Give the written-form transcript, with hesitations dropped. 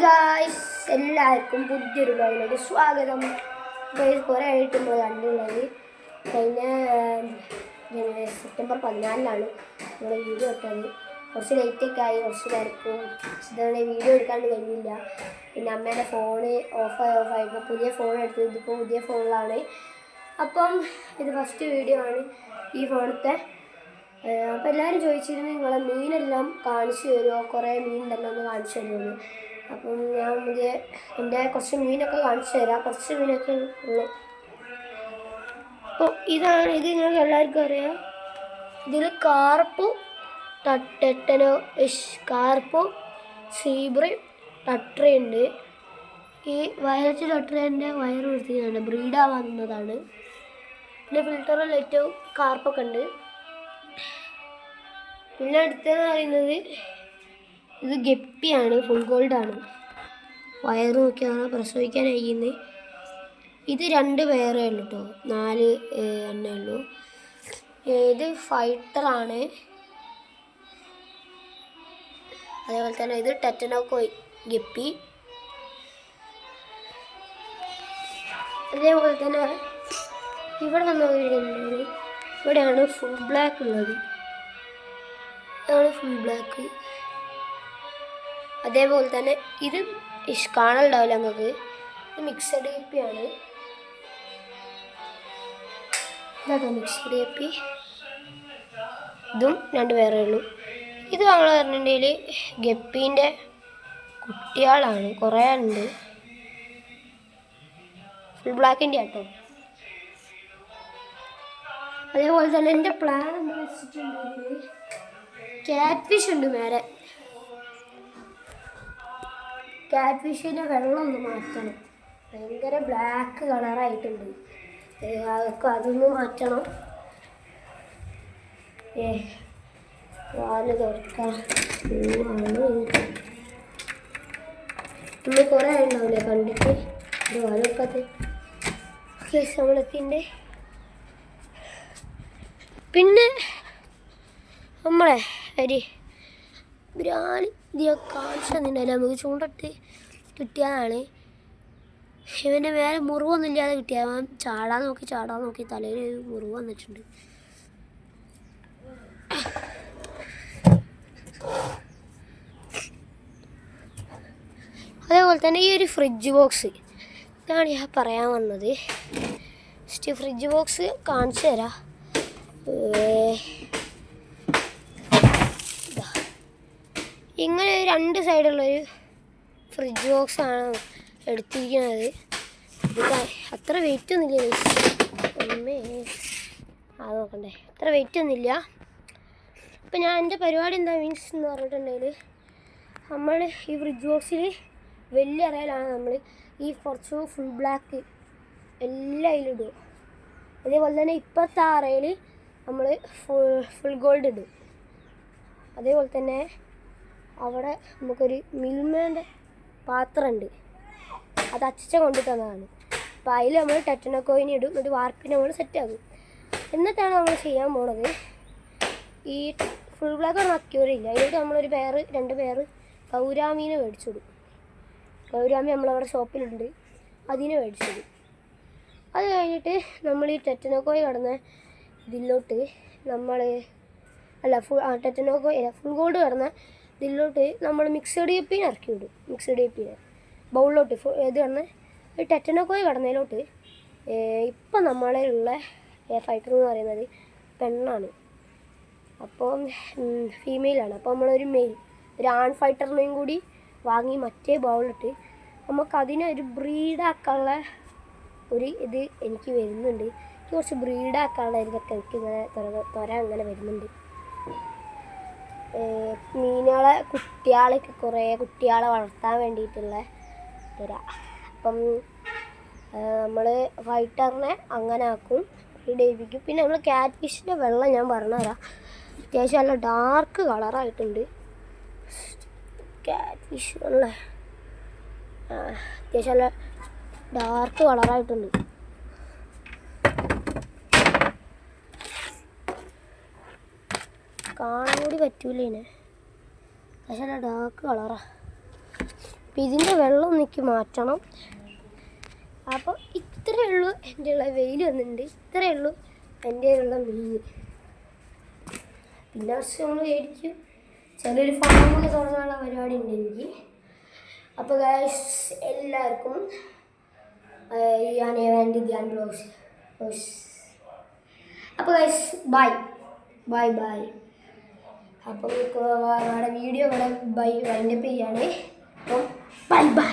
Guys, എല്ലാവർക്കും പുതിയൊരു വ്ലോഗിലേക്ക് സ്വാഗതം. കുറേ ആയിട്ടുമ്പോൾ കണ്ടുള്ളത് കഴിഞ്ഞ സെപ്റ്റംബർ 14 നമ്മൾ വീഡിയോ ഇട്ടത്. കുറച്ച് ലേറ്റൊക്കെ ആയി, കുറച്ച് തിരക്കും ഇതുകൊണ്ട് വീഡിയോ എടുക്കാണ്ട് കഴിഞ്ഞില്ല. പിന്നെ അമ്മേൻ്റെ ഫോണ് ഓഫായപ്പോൾ പുതിയ ഫോൺ എടുത്തത്. ഇതിപ്പോൾ പുതിയ ഫോണിലാണ്. അപ്പം ഇത് ഫസ്റ്റ് വീഡിയോ ആണ് ഈ ഫോണത്തെ. അപ്പോൾ എല്ലാവരും ചോദിച്ചിരുന്നു നിങ്ങളെ മീനെല്ലാം കാണിച്ചു തരുമോ, കുറേ മീനുണ്ടല്ലോ ഒന്ന് കാണിച്ചു തരുമോ. അപ്പം ഞാൻ എൻ്റെ കുറച്ച് മീനൊക്കെ കാണിച്ചു തരാം. കുറച്ച് മീനൊക്കെ ഉള്ളു. അപ്പോൾ ഇത് നിങ്ങൾക്ക് എല്ലാവർക്കും അറിയാം. ഇതിൽ കാർപ്പും കാർപ്പും സീബ്രയും ടട്രയുണ്ട്. ഈ വയലറ്റ് ടട്രേൻ്റെ വയറ് വൃത്തിയാണ്, ബ്രീഡാവാവുന്നതാണ്. പിന്നെ ഫിൽറ്ററും ലൈറ്റും കാർപ്പൊക്കെ ഉണ്ട്. പിന്നെ അടുത്തെന്ന് പറയുന്നത് ഇത് ഗപ്പിയാണ്, ഫുൾ ഗോൾഡാണ്. വയറ് നോക്കിയാണ് പ്രസവിക്കാൻ കഴിയുന്നത്. ഇത് 2 പേരേ ഉള്ളൂ കേട്ടോ, 4 എണ്ണേ ഉള്ളൂ. ഇത് ഫൈറ്ററാണ്. അതേപോലെ തന്നെ ഇത് ടെറ്റനോക്കോയ് ഗപ്പി. അതേപോലെ തന്നെ ഇവിടെ വന്നിട്ടുണ്ടെങ്കിൽ ഇവിടെയാണ് ഫുൾ ബ്ലാക്ക് ഉള്ളത്. ഇതാണ് ഫുൾ ബ്ലാക്ക്. അതേപോലെ തന്നെ ഇത് കാണലുണ്ടാവില്ല നമുക്ക്. ഇത് മിക്സഡ് ഗപ്പിയാണ്. ഇതാട്ടോ മിക്സഡ് ഗപ്പി. ഇതും 2 പേരേ ഉള്ളൂ. ഇത് നമ്മൾ പറഞ്ഞിട്ടുണ്ടെങ്കിൽ ഗപ്പീൻ്റെ കുട്ടികളാണ്, കുറേ ഉണ്ട്. ഫുൾ ബ്ലാക്കിൻ്റെ ആട്ടോ. അതേപോലെ തന്നെ എൻ്റെ പ്ലാൻ എന്ന് വെച്ചിട്ടുണ്ടെങ്കിൽ ക്യാറ്റ് ഫിഷ് ഉണ്ട് മേലെ. ക്യാറ്റ് ഫിഷിൻ്റെ വെള്ളം ഒന്ന് മാറ്റണം. ഭയങ്കര ബ്ലാക്ക് കളറായിട്ടുണ്ട്. അതൊന്ന് മാറ്റണം. വാല് തുറക്കാൻ നമ്മൾ കുറേ ഉണ്ടാവില്ലേ കണ്ടിട്ട്. ഇത് വാലൊക്കത്ത് നമ്മളെത്തിൻ്റെ. പിന്നെ നമ്മളെ ഒരു ബ്രാലി ഇതിയൊക്കെ കാണിച്ചെന്നുണ്ടല്ലോ, നമുക്ക് ചൂണ്ടിട്ട് കിട്ടിയതാണ്. ഇവൻ്റെ മേലെ മുറിവൊന്നും ഇല്ലാതെ കിട്ടിയ ചാടാൻ നോക്കി തലയിൽ മുറിവ് വന്നിട്ടുണ്ട്. അതേപോലെ തന്നെ ഈ ഒരു ഫ്രിഡ്ജ് ബോക്സ്, ഇതാണ് ഞാൻ പറയാൻ വന്നത്. ഫ്രിഡ്ജ് ബോക്സ് കാണിച്ചു തരാം. ഇങ്ങനെ 2 സൈഡുള്ളൊരു ഫ്രിഡ്ജ് ബോക്സാണ് എടുത്തിരിക്കുന്നത്. ഇത് അത്ര വെയിറ്റ് ഒന്നുമില്ല. നോക്കണ്ടേ, അത്ര വെയിറ്റ് ഒന്നുമില്ല. ഇപ്പം ഞാൻ എൻ്റെ പരിപാടി എന്താ മീൻസ് എന്ന് പറഞ്ഞിട്ടുണ്ടെങ്കിൽ, നമ്മൾ ഈ ഫ്രിഡ്ജ് ബോക്സിൽ വലിയ അറയിലാണ് നമ്മൾ ഈ കുറച്ച് ഫുൾ ബ്ലാക്ക് എല്ലാം അതിലിടുക. അതേപോലെ തന്നെ ഇപ്പോഴത്തെ അറയിൽ നമ്മൾ ഫുൾ ഗോൾഡ് ഇടും. അതേപോലെ തന്നെ അവിടെ നമുക്കൊരു മിൽമേൻ്റെ പാത്രമുണ്ട്, അത് അച്ഛൻ കൊണ്ടു തന്നതാണ്. അപ്പോൾ അതിൽ നമ്മൾ ടെറ്റനോക്കോയിന് ഇടും, എന്നിട്ട് വാർപ്പിന് നമ്മൾ സെറ്റാക്കും. എന്നിട്ടാണ് നമ്മൾ ചെയ്യാൻ പോണത്. ഈ ഫുൾ ബ്ലാക്ക് അക്യൂറില്ല, അതിലോട്ട് നമ്മളൊരു 2 പേര് ഗൗരാമീനെ മേടിച്ചിടും. ഗൗരാമി നമ്മളവിടെ ഷോപ്പിലുണ്ട്, അതിനെ മേടിച്ചിടും. അത് കഴിഞ്ഞിട്ട് നമ്മൾ ഈ ടെറ്റനോക്കോയി കടന്ന ഇതിലോട്ട് ടെറ്റനോക്കോയി ഫുൾ ഗോൾഡ് കടന്ന ഇതിലോട്ട് നമ്മൾ മിക്സഡ് ഗപ്പീനെ ഇറക്കി വിടും. മിക്സഡ് ഗപ്പീനെ ബൗളിലോട്ട് ഇത് കടന്ന് ടെറ്റനോക്കോയി കടന്നതിലോട്ട് ഇപ്പം നമ്മളുള്ള ഫൈറ്റർ എന്ന് പറയുന്നത് പെണ്ണാണ്, അപ്പോൾ ഫീമെയിലാണ്. അപ്പോൾ നമ്മളൊരു ഒരു ആൺ ഫൈറ്ററിനെയും കൂടി വാങ്ങി മറ്റേ ബൗളിലിട്ട് നമുക്കതിനെ ഒരു ബ്രീഡാക്കാനുള്ള ഇത് എനിക്ക് വരുന്നുണ്ട്. കുറച്ച് ബ്രീഡാക്കാനുള്ള ഇതൊക്കെ എനിക്കിങ്ങനെ അങ്ങനെ വരുന്നുണ്ട്. മീനുകളെ കുറേ കുട്ടികളെ വളർത്താൻ വേണ്ടിയിട്ടുള്ള അപ്പം നമ്മൾ ഫൈറ്ററിനെ അങ്ങനെ ആക്കും, ബ്രീഡ്. പിന്നെ നമ്മൾ ക്യാറ്റ് ഫിഷിൻ്റെ വെള്ളം ഞാൻ പറഞ്ഞുതരാം. അത്യാവശ്യം നല്ല ഡാർക്ക് കളറായിട്ടുണ്ട് ക്യാറ്റ് ഫിഷ്. അത്യാവശ്യം നല്ല ഡാർക്ക് കളറായിട്ടുണ്ട്. കാണാൻ കൂടി പറ്റൂല ഇതിനെ, പക്ഷെ നല്ല ഡാർക്ക് കളറാണ്. അപ്പം ഇതിൻ്റെ വെള്ളം എനിക്ക് മാറ്റണം. അപ്പോൾ ഇത്രയേ ഉള്ളൂ എൻ്റെ ഉള്ള വെയിൽ വന്നിട്ടുണ്ട്. ഇത്രയേ ഉള്ളൂ എൻ്റെ ഉള്ള മീൻ. പിന്നെ കുറച്ച് നമ്മൾ മേടിക്കും. ചെറിയൊരു ഫാം കൊണ്ട് തുടങ്ങാനുള്ള പരിപാടി ഉണ്ട് എനിക്ക്. അപ്പോൾ ഗൈസ് എല്ലാവർക്കും വേണ്ടി ധ്യാൻ ബ്ലോഗ്സ്. അപ്പോൾ ഗൈസ് ബൈ. അപ്പം നമ്മുടെ വീഡിയോ ഇവിടെ വൈൻഡപ്പ് ചെയ്യാണ്. അപ്പം ബൈ.